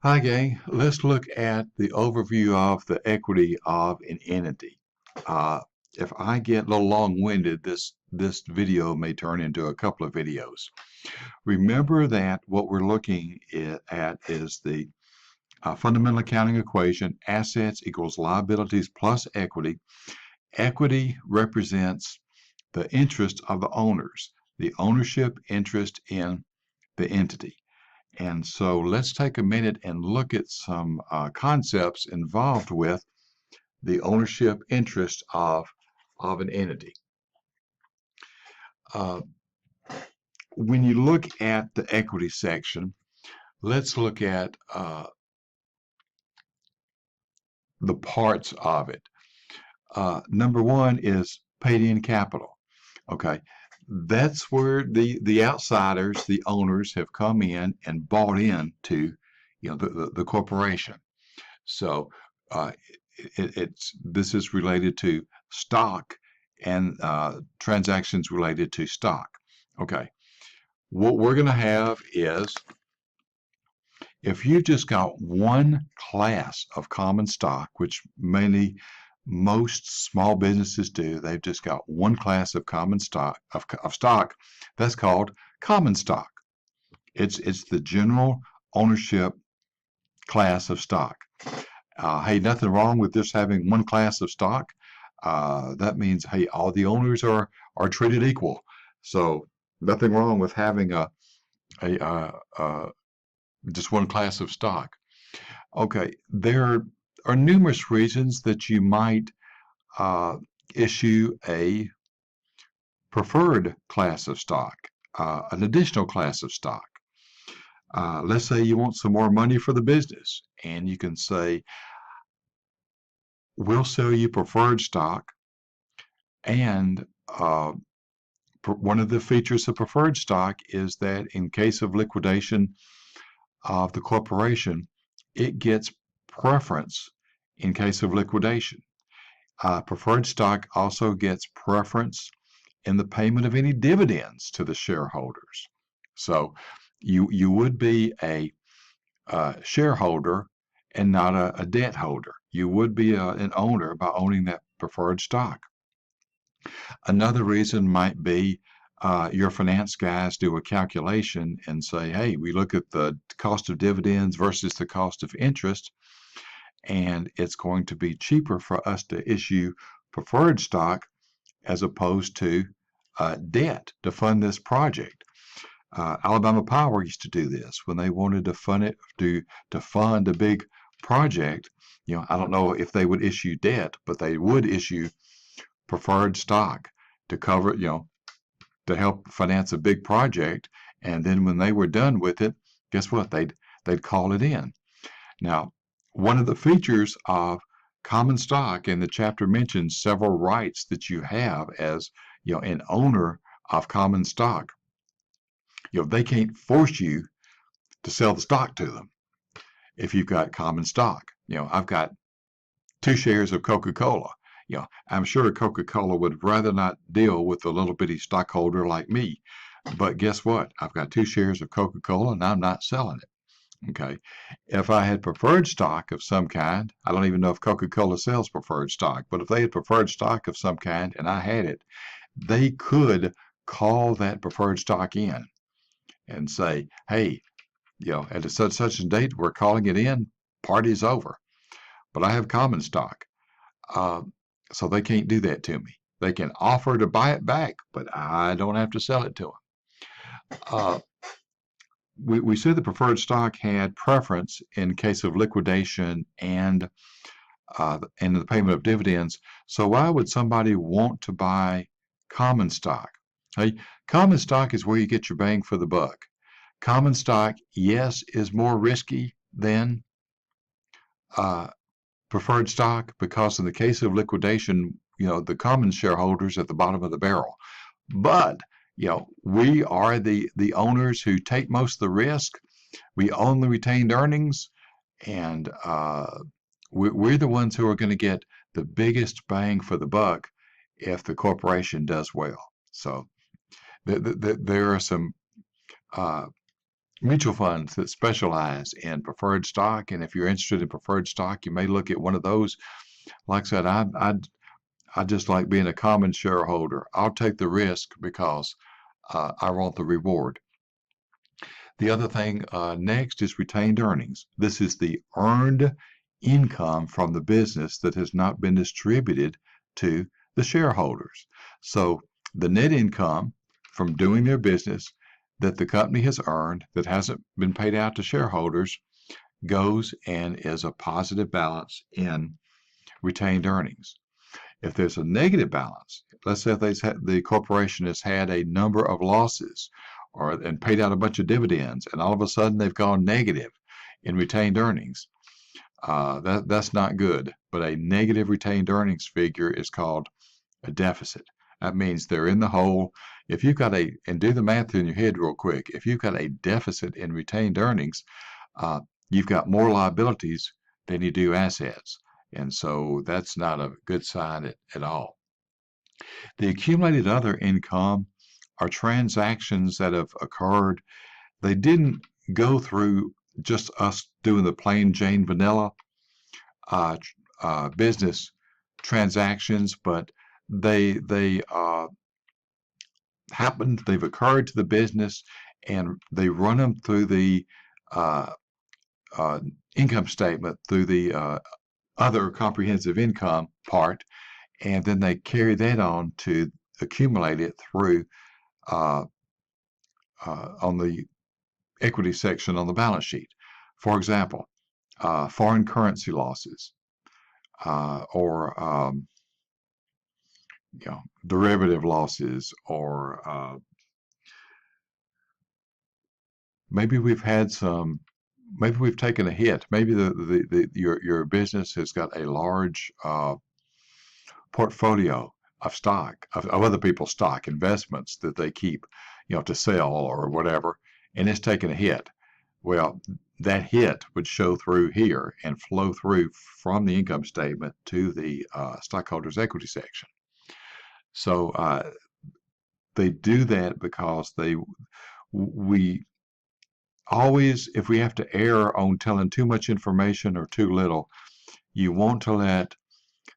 Hi, gang. Let's look at the overview of the equity of an entity. Uh, if I get a little long-winded, this video may turn into a couple of videos. Remember that what we're looking at is the fundamental accounting equation: assets equals liabilities plus equity. Equity represents the interest of the owners, the ownership interest in the entity. And so let's take a minute and look at some concepts involved with the ownership interest of an entity. Uh, when you look at the equity section, let's look at the parts of it. Number one is paid in capital. Okay, that's where the outsiders, the owners, have come in and bought into, the corporation. So uh, this is related to stock and transactions related to stock. Okay, what we're going to have is if you've just got one class of common stock, which mainly most small businesses do, they've just got one class of common stock of stock. That's called common stock. It's the general ownership class of stock. Hey, nothing wrong with just having one class of stock. That means, hey, all the owners are treated equal. So nothing wrong with having a just one class of stock. Okay, there are numerous reasons that you might uh, issue a preferred class of stock, an additional class of stock. Let's say you want some more money for the business, and you can say, we'll sell you preferred stock and one of the features of preferred stock is that in case of liquidation of the corporation, it gets preference in case of liquidation. Preferred stock also gets preference in the payment of any dividends to the shareholders. So you would be a shareholder and not a debt holder. You would be an owner by owning that preferred stock. Another reason might be your finance guys do a calculation and say, hey, we look at the cost of dividends versus the cost of interest, and it's going to be cheaper for us to issue preferred stock as opposed to debt to fund this project. Alabama Power used to do this when they wanted to fund it to fund a big project. I don't know if they would issue debt, but they would issue preferred stock to cover, to help finance a big project. And then when they were done with it, guess what? They'd call it in. Now, one of the features of common stock, and the chapter mentions several rights that you have as an owner of common stock. They can't force you to sell the stock to them if you've got common stock. I've got 2 shares of Coca-Cola. I'm sure Coca-Cola would rather not deal with a little bitty stockholder like me. But guess what? I've got 2 shares of Coca-Cola and I'm not selling it. Okay. If I had preferred stock of some kind, I don't even know if Coca-Cola sells preferred stock, but if they had preferred stock of some kind and I had it, they could call that preferred stock in and say, hey, at a such a date, we're calling it in, party's over. But I have common stock. Uh, so they can't do that to me. They can offer to buy it back, but I don't have to sell it to them. We said the preferred stock had preference in case of liquidation and the payment of dividends. So why would somebody want to buy common stock? Hey, common stock is where you get your bang for the buck. Common stock, yes, is more risky than uh, preferred stock because in the case of liquidation, the common shareholders at the bottom of the barrel. But we are the owners who take most of the risk. We own the retained earnings, and we're the ones who are going to get the biggest bang for the buck if the corporation does well. So there are some uh, mutual funds that specialize in preferred stock. And if you're interested in preferred stock, you may look at one of those. Like I said, I just like being a common shareholder. I'll take the risk because I want the reward. The other thing next is retained earnings. This is the earned income from the business that has not been distributed to the shareholders. So the net income from doing their business that the company has earned that hasn't been paid out to shareholders goes and is a positive balance in retained earnings. If there's a negative balance, let's say if the corporation has had a number of losses and paid out a bunch of dividends, and all of a sudden they've gone negative in retained earnings, that's not good. But a negative retained earnings figure is called a deficit. That means they're in the hole. If you've got and do the math in your head real quick, if you've got a deficit in retained earnings, you've got more liabilities than you do assets. And so that's not a good sign at all. The accumulated other income are transactions that have occurred. They didn't go through just us doing the plain Jane vanilla business transactions, but they happened, they've occurred to the business, and they run them through the uh, income statement, through the other comprehensive income part, and then they carry that on to accumulate it through on the equity section on the balance sheet. For example, foreign currency losses or derivative losses, or maybe we've taken a hit. Maybe your business has got a large portfolio of stock of other people's stock investments that they keep, to sell or whatever, and it's taken a hit. Well, that hit would show through here and flow through from the income statement to the stockholders' equity section. So they do that because we always, if we have to err on telling too much information or too little, you want to let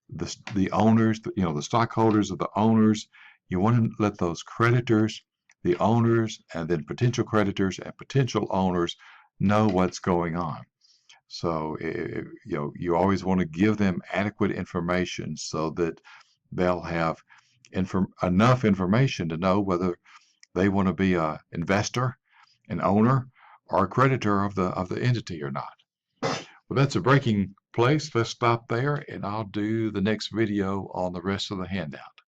the owners, the stockholders of the owners, you want to let those creditors, the owners, and then potential creditors and potential owners know what's going on. So, you always want to give them adequate information so that they'll have enough information to know whether they want to be an investor, an owner, or a creditor of the entity or not. Well, that's a breaking place. Let's stop there, and I'll do the next video on the rest of the handout.